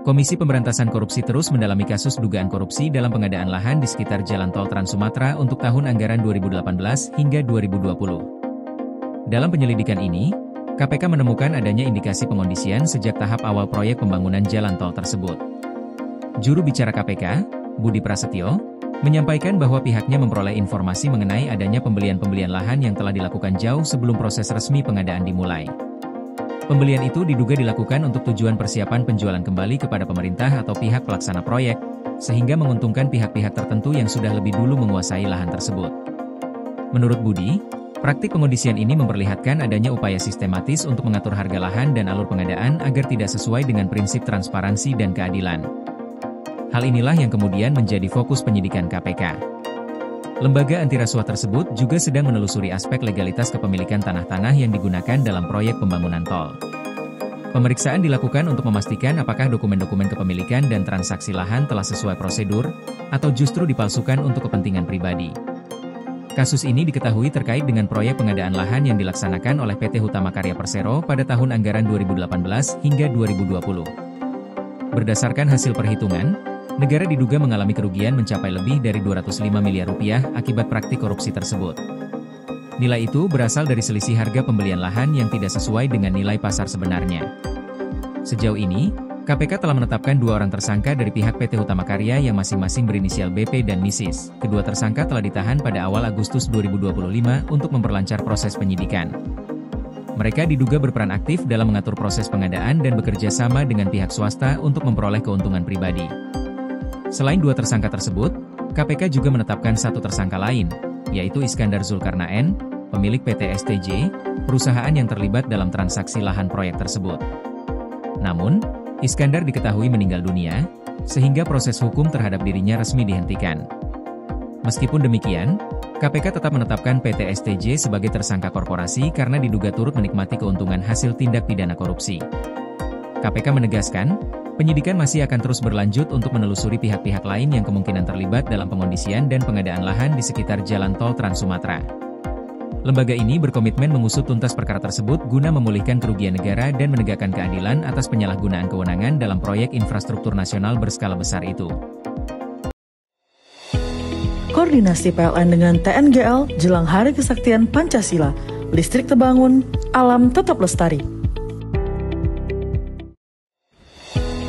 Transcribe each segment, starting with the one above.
Komisi Pemberantasan Korupsi terus mendalami kasus dugaan korupsi dalam pengadaan lahan di sekitar Jalan Tol Trans Sumatera untuk tahun anggaran 2018 hingga 2020. Dalam penyelidikan ini, KPK menemukan adanya indikasi pengondisian sejak tahap awal proyek pembangunan jalan tol tersebut. Juru bicara KPK, Budi Prasetyo, menyampaikan bahwa pihaknya memperoleh informasi mengenai adanya pembelian lahan yang telah dilakukan jauh sebelum proses resmi pengadaan dimulai. Pembelian itu diduga dilakukan untuk tujuan persiapan penjualan kembali kepada pemerintah atau pihak pelaksana proyek, sehingga menguntungkan pihak-pihak tertentu yang sudah lebih dulu menguasai lahan tersebut. Menurut Budi, praktik pengondisian ini memperlihatkan adanya upaya sistematis untuk mengatur harga lahan dan alur pengadaan agar tidak sesuai dengan prinsip transparansi dan keadilan. Hal inilah yang kemudian menjadi fokus penyidikan KPK. Lembaga anti rasuah tersebut juga sedang menelusuri aspek legalitas kepemilikan tanah-tanah yang digunakan dalam proyek pembangunan tol. Pemeriksaan dilakukan untuk memastikan apakah dokumen-dokumen kepemilikan dan transaksi lahan telah sesuai prosedur, atau justru dipalsukan untuk kepentingan pribadi. Kasus ini diketahui terkait dengan proyek pengadaan lahan yang dilaksanakan oleh PT Hutama Karya Persero pada tahun anggaran 2018 hingga 2020. Berdasarkan hasil perhitungan, negara diduga mengalami kerugian mencapai lebih dari 205 miliar rupiah akibat praktik korupsi tersebut. Nilai itu berasal dari selisih harga pembelian lahan yang tidak sesuai dengan nilai pasar sebenarnya. Sejauh ini, KPK telah menetapkan 2 orang tersangka dari pihak PT Hutama Karya yang masing-masing berinisial BP dan Misis. Kedua tersangka telah ditahan pada awal Agustus 2025 untuk memperlancar proses penyidikan. Mereka diduga berperan aktif dalam mengatur proses pengadaan dan bekerja sama dengan pihak swasta untuk memperoleh keuntungan pribadi. Selain 2 tersangka tersebut, KPK juga menetapkan 1 tersangka lain, yaitu Iskandar Zulkarnaen, pemilik PT STJ, perusahaan yang terlibat dalam transaksi lahan proyek tersebut. Namun, Iskandar diketahui meninggal dunia, sehingga proses hukum terhadap dirinya resmi dihentikan. Meskipun demikian, KPK tetap menetapkan PT STJ sebagai tersangka korporasi karena diduga turut menikmati keuntungan hasil tindak pidana korupsi. KPK menegaskan, penyidikan masih akan terus berlanjut untuk menelusuri pihak-pihak lain yang kemungkinan terlibat dalam pengondisian dan pengadaan lahan di sekitar Jalan Tol Trans Sumatera. Lembaga ini berkomitmen mengusut tuntas perkara tersebut guna memulihkan kerugian negara dan menegakkan keadilan atas penyalahgunaan kewenangan dalam proyek infrastruktur nasional berskala besar itu. Koordinasi PLN dengan TNGL jelang Hari Kesaktian Pancasila, listrik terbangun, alam tetap lestari.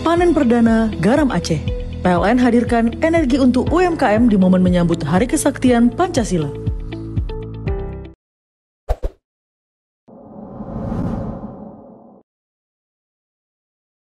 Panen perdana garam Aceh. PLN hadirkan energi untuk UMKM di momen menyambut Hari Kesaktian Pancasila.